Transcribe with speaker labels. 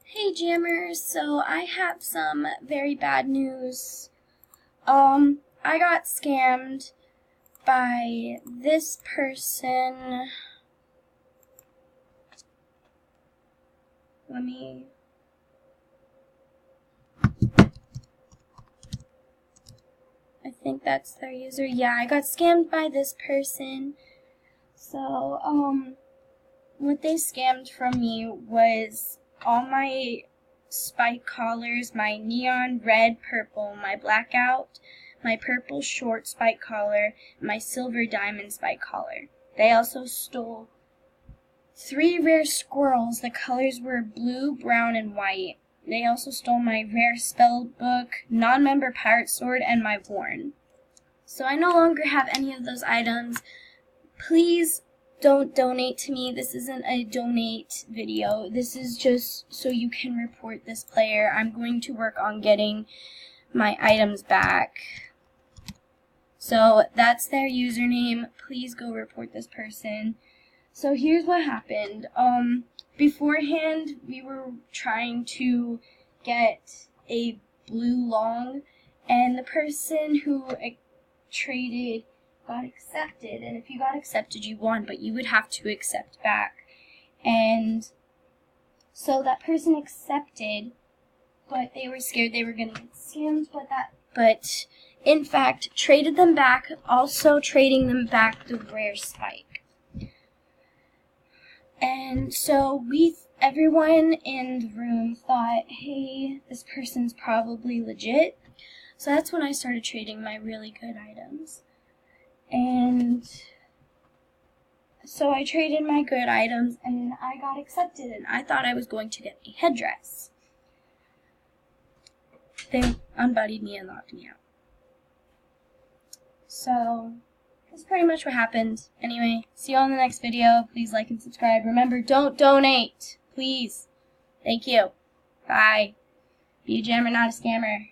Speaker 1: Hey Jammers, so I have some very bad news. I got scammed by this person. I think that's their user. Yeah, I got scammed by this person. So, what they scammed from me was all my spike collars, my neon red, purple, my blackout, my purple short spike collar, and my silver diamond spike collar. They also stole 3 rare squirrels. The colors were blue, brown, and white. They also stole my rare spell book, non-member pirate sword, and my horn. So I no longer have any of those items. Please don't donate to me. This isn't a donate video. This is just so you can report this player. I'm going to work on getting my items back. So that's their username. Please go report this person. So here's what happened. Beforehand, we were trying to get a blue long, and the person who traded got accepted, and if you got accepted you won, but you would have to accept back. And so that person accepted, but they were scared they were going to get scammed, but in fact traded them back, also trading them back the rare spike. And so everyone in the room thought, hey, this person's probably legit. So that's when I started trading my really good items. And so I traded my good items, and I got accepted, and I thought I was going to get a headdress. They unbuddied me and locked me out. So that's pretty much what happened. Anyway, see you all in the next video. Please like and subscribe. Remember, don't donate. Please. Thank you. Bye. Be a jammer, not a scammer.